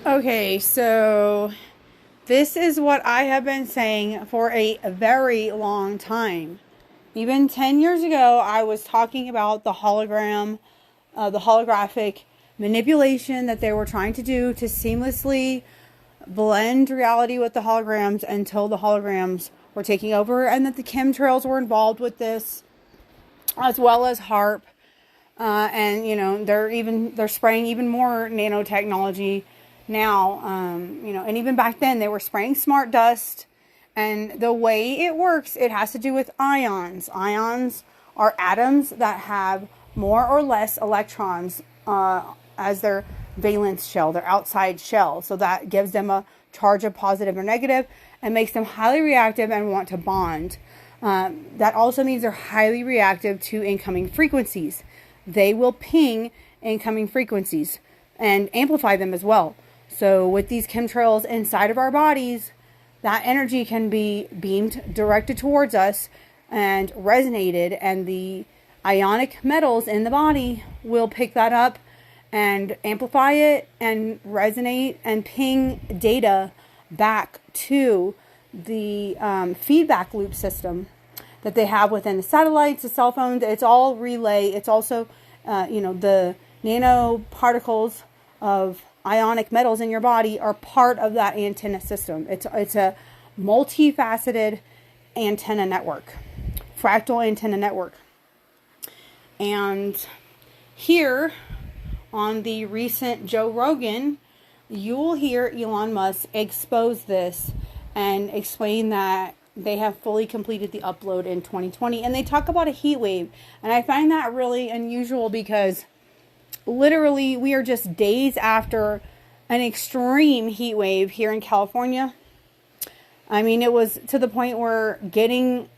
Okay, so this is what I have been saying for a very long time. Even 10 years ago, I was talking about the hologram, the holographic manipulation that they were trying to do to seamlessly blend reality with the holograms until the holograms were taking over, and that the chemtrails were involved with this, as well as HAARP. And, you know, they're spraying even more nanotechnology now, you know, and even back then they were spraying smart dust. And the way it works, it has to do with ions. Ions are atoms that have more or less electrons as their valence shell, their outside shell. So that gives them a charge of positive or negative and makes them highly reactive and want to bond. That also means they're highly reactive to incoming frequencies. They will ping incoming frequencies and amplify them as well. So with these chemtrails inside of our bodies, that energy can be beamed, directed towards us, and resonated, and the ionic metals in the body will pick that up and amplify it and resonate and ping data back to the feedback loop system that they have within the satellites, the cell phones. It's all relay. It's also, you know, the nanoparticles of ionic metals in your body are part of that antenna system. It's a multifaceted antenna network, fractal antenna network. And here on the recent Joe Rogan, you will hear Elon Musk expose this and explain that they have fully completed the upload in 2020. And they talk about a heat wave. And I find that really unusual because literally we are just days after an extreme heat wave here in California. I mean, it was to the point where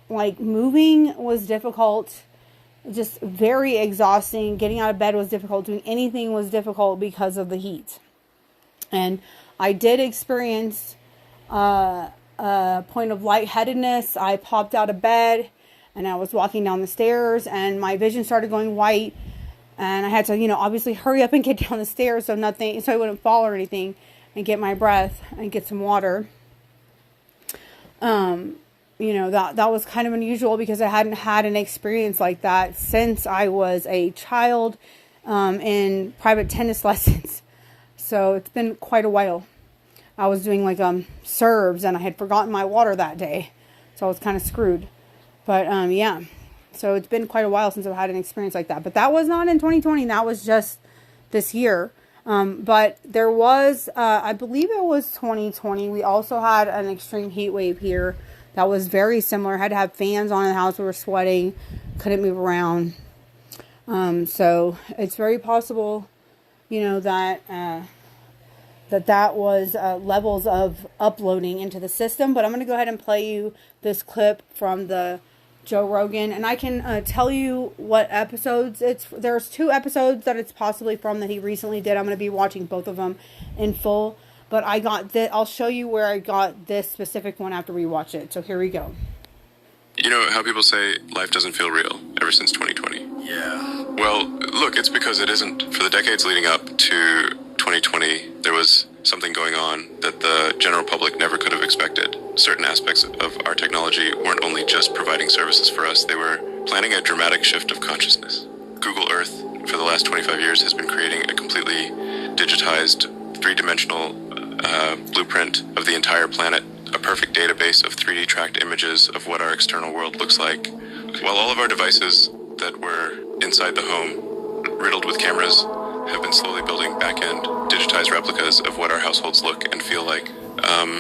moving was difficult, just very exhausting. Getting out of bed was difficult. Doing anything was difficult because of the heat. And I did experience a point of lightheadedness. I popped out of bed and I was walking down the stairs and my vision started going white. And I had to, you know, obviously hurry up and get down the stairs so I wouldn't fall or anything, and get my breath and get some water. You know, that was kind of unusual because I hadn't had an experience like that since I was a child in private tennis lessons. So it's been quite a while. I was doing serves and I had forgotten my water that day. So I was kind of screwed. But yeah. So it's been quite a while since I've had an experience like that. But that was not in 2020. That was just this year. But there was, I believe it was 2020. We also had an extreme heat wave here that was very similar. Had to have fans on in the house. We were sweating. Couldn't move around. So it's very possible, you know, that that was levels of uploading into the system. But I'm going to go ahead and play you this clip from the Joe Rogan, and I can tell you what episodes there's 2 episodes that it's possibly from that he recently did. I'm going to be watching both of them in full, but I'll show you where I got this specific one after we watch it. So here we go. You know how people say life doesn't feel real ever since 2020? Yeah. Well, look, it's because it isn't. For the decades leading up to 2020, there was something going on that the general public never could have expected. Certain aspects of our technology weren't only just providing services for us, they were planning a dramatic shift of consciousness. Google Earth, for the last 25 years, has been creating a completely digitized, 3-dimensional blueprint of the entire planet, a perfect database of 3D tracked images of what our external world looks like. While all of our devices that were inside the home, riddled with cameras, have been slowly building back-end digitized replicas of what our households look and feel like.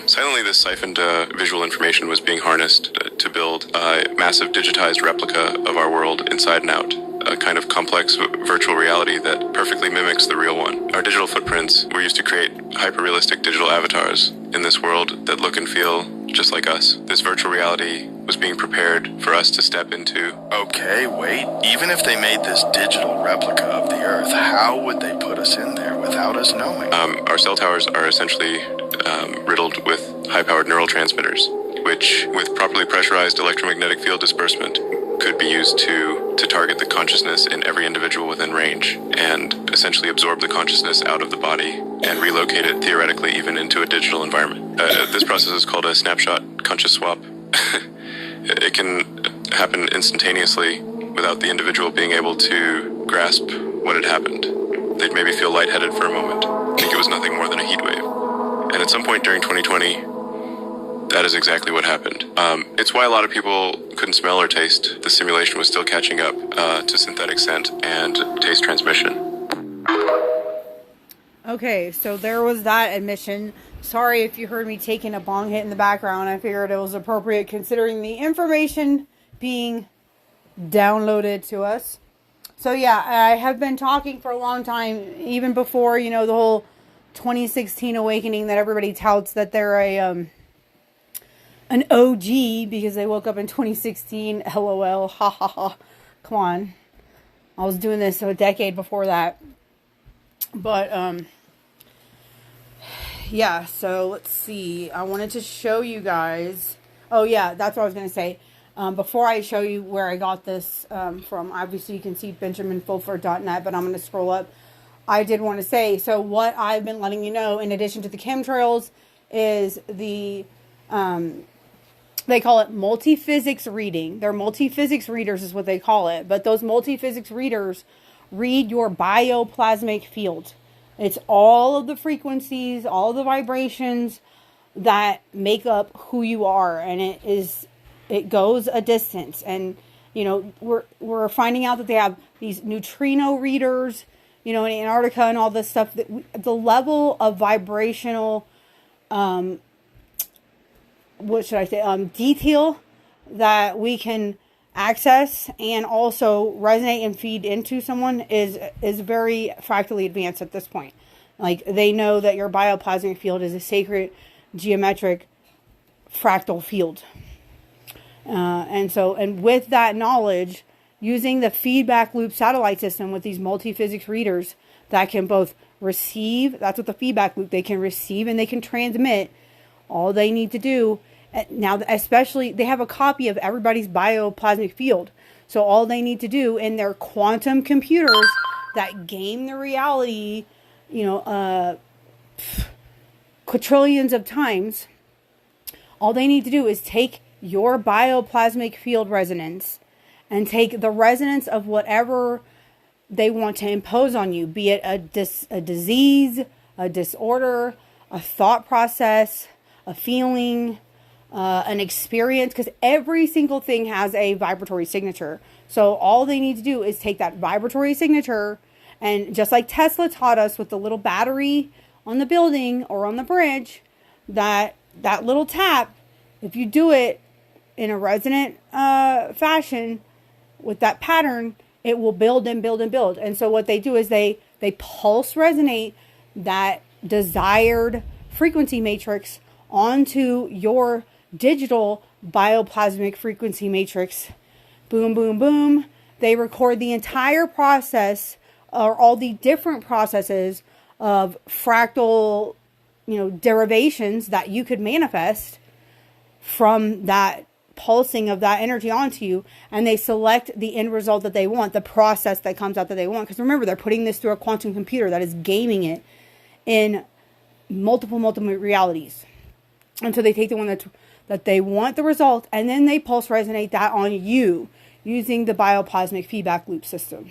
Silently, this siphoned visual information was being harnessed to build a massive digitized replica of our world inside and out, a kind of complex virtual reality that perfectly mimics the real one. Our digital footprints were used to create hyper-realistic digital avatars in this world that look and feel just like us. This virtual reality was being prepared for us to step into. Okay, wait. Even if they made this digital replica of the Earth, how would they put us in there without us knowing? Our cell towers are essentially riddled with high-powered neural transmitters, which, with properly pressurized electromagnetic field disbursement, could be used to to target the consciousness in every individual within range and essentially absorb the consciousness out of the body and relocate it theoretically even into a digital environment. This process is called a snapshot conscious swap. It can happen instantaneously without the individual being able to grasp what had happened. They'd maybe feel lightheaded for a moment, think it was nothing more than a heat wave. And at some point during 2020, that is exactly what happened. It's why a lot of people couldn't smell or taste. The simulation was still catching up to synthetic scent and taste transmission. Okay, so there was that admission. Sorry if you heard me taking a bong hit in the background. I figured it was appropriate considering the information being downloaded to us. So yeah, I have been talking for a long time, even before, the whole 2016 awakening that everybody touts that they're an OG because they woke up in 2016. LOL. Ha ha ha. Come on. I was doing this a decade before that. But, yeah, so let's see. I wanted to show you guys. Oh, yeah, that's what I was going to say. Before I show you where I got this from, obviously you can see benjaminfulford.net, but I'm going to scroll up. I did want to say, so what I've been letting you know, in addition to the chemtrails, is the, they call it multi-physics reading. They're multi-physics readers is what they call it. But those multi-physics readers read your bioplasmic field. It's all of the frequencies, all of the vibrations that make up who you are. And it goes a distance. And, we're finding out that they have these neutrino readers, in Antarctica and all this stuff. The level of vibrational, detail that we can access and also resonate and feed into someone is very fractally advanced at this point. Like, they know that your bioplasmic field is a sacred geometric fractal field. And with that knowledge, using the feedback loop satellite system with these multi-physics readers that can both receive, that's what the feedback loop, they can receive and they can transmit. All they need to do, now especially, they have a copy of everybody's bioplasmic field. So all they need to do in their quantum computers that game the reality, quadrillions of times, all they need to do is take your bioplasmic field resonance and take the resonance of whatever they want to impose on you, be it a disease, a disorder, a thought process, a feeling, an experience, because every single thing has a vibratory signature. So all they need to do is take that vibratory signature, and just like Tesla taught us with the little battery on the building or on the bridge, that little tap, if you do it in a resonant fashion with that pattern, it will build and build and build. And so what they do is they pulse resonate that desired frequency matrix onto your digital bioplasmic frequency matrix. Boom, boom, boom. They record the entire process, or all the different processes of fractal, derivations that you could manifest from that pulsing of that energy onto you, and they select the end result that they want, the process that comes out that they want. Because remember, they're putting this through a quantum computer that is gaming it in multiple realities. And so they take the one that they want the result, and then they pulse resonate that on you using the bioplasmic feedback loop system.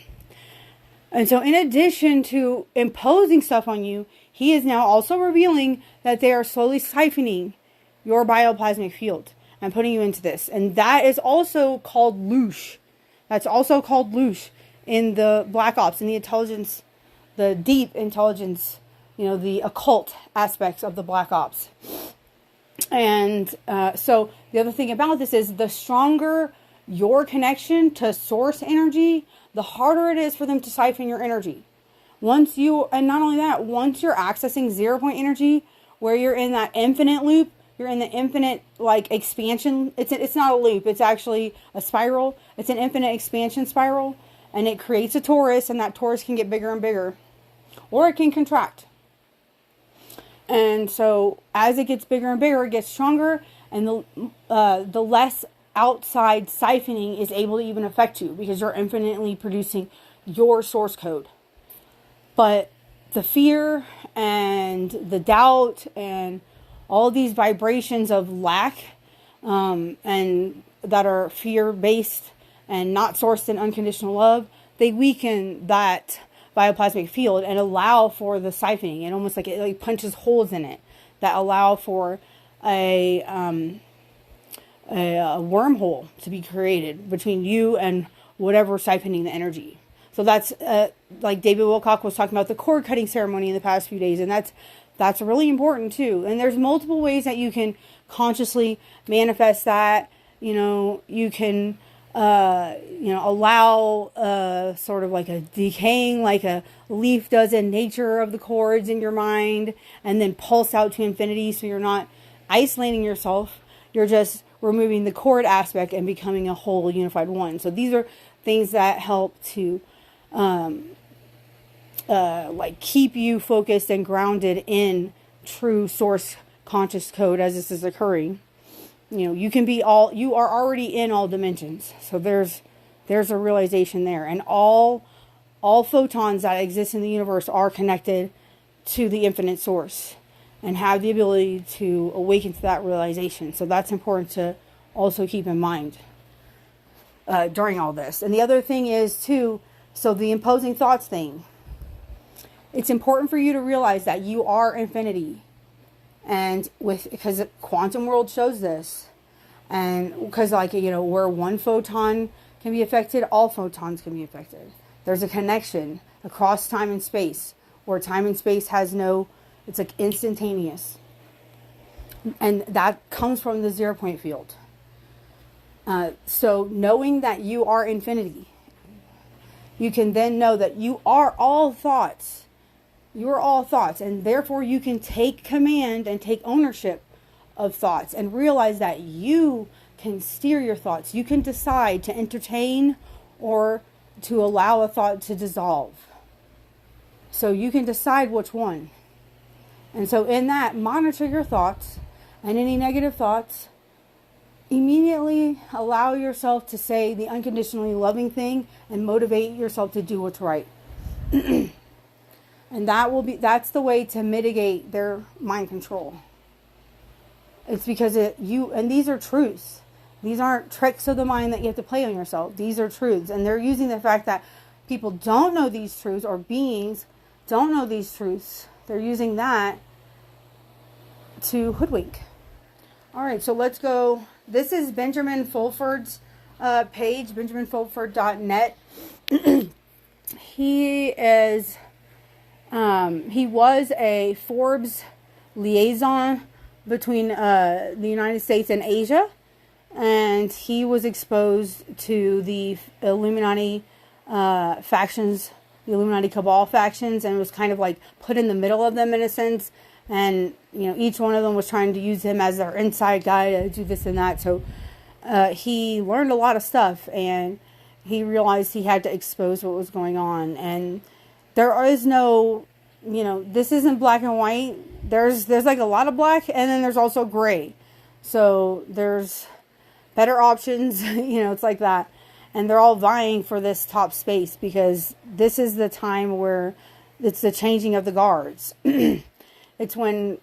And so in addition to imposing stuff on you, he is now also revealing that they are slowly siphoning your bioplasmic field and putting you into this. And that is also called loosh. That's also called loosh in the black ops, in the intelligence, the deep intelligence, the occult aspects of the black ops. And so the other thing about this is, the stronger your connection to source energy, the harder it is for them to siphon your energy. And not only that, once you're accessing 0 point energy, where you're in that infinite loop, you're in the infinite expansion. It's not a loop. It's actually a spiral. It's an infinite expansion spiral, and it creates a torus, and that torus can get bigger and bigger, or it can contract. And so as it gets bigger and bigger, it gets stronger, and the less outside siphoning is able to even affect you, because you're infinitely producing your source code. But the fear and the doubt and all these vibrations of lack, and that are fear-based and not sourced in unconditional love, they weaken that bioplasmic field and allow for the siphoning. And almost like it punches holes in it that allow for a wormhole to be created between you and whatever siphoning the energy. So that's like David Wilcock was talking about the cord cutting ceremony in the past few days, and that's really important too. And there's multiple ways that you can consciously manifest that. You can allow sort of like a decaying, like a leaf does in nature, of the chords in your mind, and then pulse out to infinity. So you're not isolating yourself. You're just removing the chord aspect and becoming a whole unified one. So these are things that help to like keep you focused and grounded in true source conscious code as this is occurring. You are already in all dimensions. So there's a realization there. And all photons that exist in the universe are connected to the infinite source and have the ability to awaken to that realization. So that's important to also keep in mind during all this. And the other thing is too, so the imposing thoughts thing, it's important for you to realize that you are infinity. And because the quantum world shows this, and because where one photon can be affected, all photons can be affected. There's a connection across time and space, where time and space has it's like instantaneous. And that comes from the 0 point field. So knowing that you are infinity, you can then know that you are all thoughts. You are all thoughts, and therefore you can take command and take ownership of thoughts and realize that you can steer your thoughts. You can decide to entertain or to allow a thought to dissolve. So you can decide which one. And so in that, monitor your thoughts, and any negative thoughts, immediately allow yourself to say the unconditionally loving thing and motivate yourself to do what's right. And that's the way to mitigate their mind control. It's because and these are truths. These aren't tricks of the mind that you have to play on yourself. These are truths. And they're using the fact that people don't know these truths, or beings don't know these truths. They're using that to hoodwink. All right, so let's go. This is Benjamin Fulford's page, benjaminfulford.net. He was a Forbes liaison between the United States and Asia, and he was exposed to the Illuminati factions, the Illuminati cabal factions, and was kind of like put in the middle of them in a sense. And each one of them was trying to use him as their inside guy to do this and that. So he learned a lot of stuff, and he realized he had to expose what was going on. And there is no, this isn't black and white. There's like a lot of black, and then there's also gray. So there's better options, it's like that. And they're all vying for this top space, because this is the time where it's the changing of the guards. It's when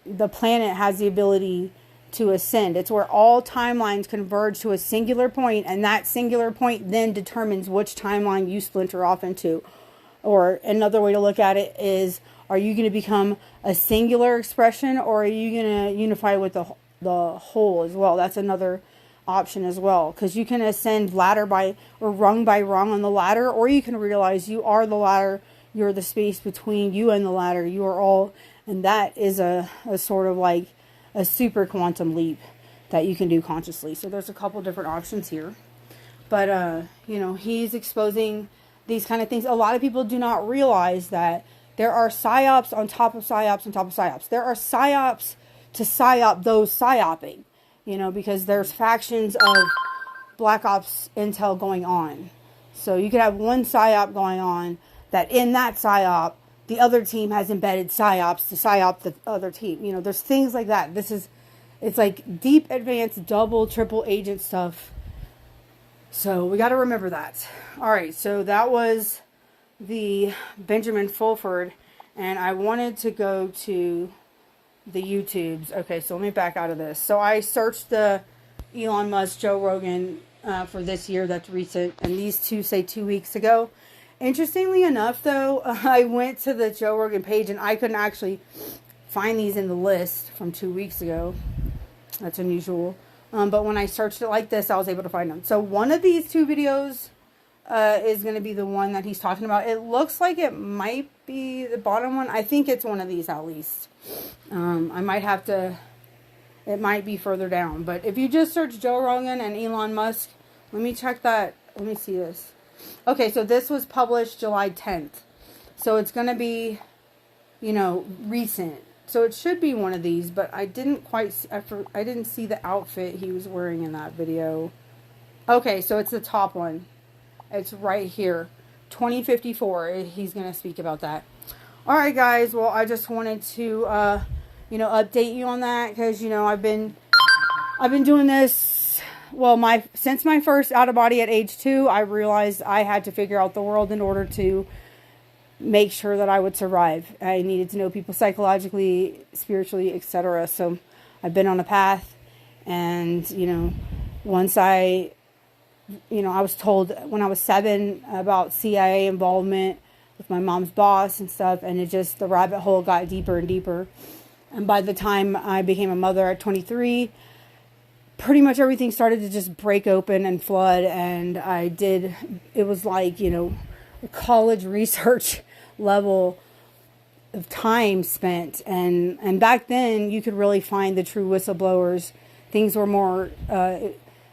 the planet has the ability to ascend. It's where all timelines converge to a singular point, and that singular point then determines which timeline you splinter off into. Or another way to look at it is, are you going to become a singular expression, or are you going to unify with the whole as well? That's another option as well, because you can ascend ladder by, or rung by rung on the ladder, or you can realize you are the ladder, you're the space between you and the ladder, you are all, and that is a sort of like a super quantum leap that you can do consciously. So there's a couple different options here, but he's exposing these kind of things. A lot of people do not realize that there are psyops on top of psyops on top of psyops. There are psyops to psyop those psyoping, because there's factions of Black Ops intel going on. So you could have one psyop going on that in that psyop, the other team has embedded psyops to psyop the other team. There's things like that. It's like deep, advanced, double, triple agent stuff. So we got to remember that. All right, so that was the Benjamin Fulford, and I wanted to go to the YouTubes. Okay, so let me back out of this. So I searched the Elon Musk, Joe Rogan for this year. That's recent, and these two say 2 weeks ago. Interestingly enough, though, I went to the Joe Rogan page, and I couldn't actually find these in the list from 2 weeks ago. That's unusual. But when I searched it like this, I was able to find them. So one of these two videos is going to be the one that he's talking about. It looks like it might be the bottom one. I think it's one of these at least. I might have to... It might be further down. But if you just search Joe Rogan and Elon Musk, let me check that. Let me see this. Okay, so this was published July 10th. So it's going to be, you know, recent. So it should be one of these, but I didn't quite, I didn't see the outfit he was wearing in that video. Okay, so it's the top one. It's right here. 2054. He's going to speak about that. All right, guys. Well, I just wanted to, you know, update you on that because, you know, I've been doing this. Well, since my first out of body at age 2, I realized I had to figure out the world in order to make sure that I would survive. I needed to know people psychologically, spiritually, etc. So I've been on a path, and, you know, once I was told when I was 7 about CIA involvement with my mom's boss and stuff, and the rabbit hole got deeper and deeper. And by the time I became a mother at 23, pretty much everything started to just break open and flood, and it was like, you know, college research level of time spent, and back then you could really find the true whistleblowers. Things were more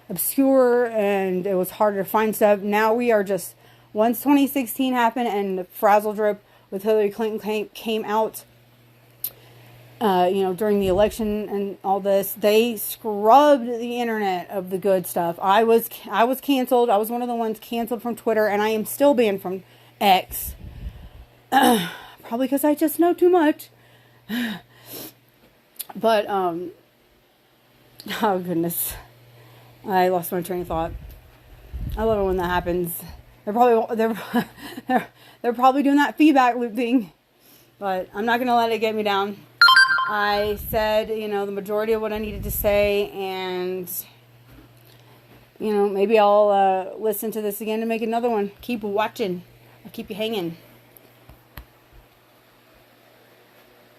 obscure, and it was harder to find stuff. Now we are just, once 2016 happened and the frazzle drip with Hillary Clinton came out, you know, during the election and all this, they scrubbed the internet of the good stuff. I was canceled. I was one of the ones canceled from Twitter, and I am still banned from X. Probably because I just know too much. But, oh goodness. I lost my train of thought. I love it when that happens. They're probably doing that feedback loop thing. But I'm not going to let it get me down. I said, you know, the majority of what I needed to say, and, you know, maybe I'll listen to this again to make another one. Keep watching. I'll keep you hanging.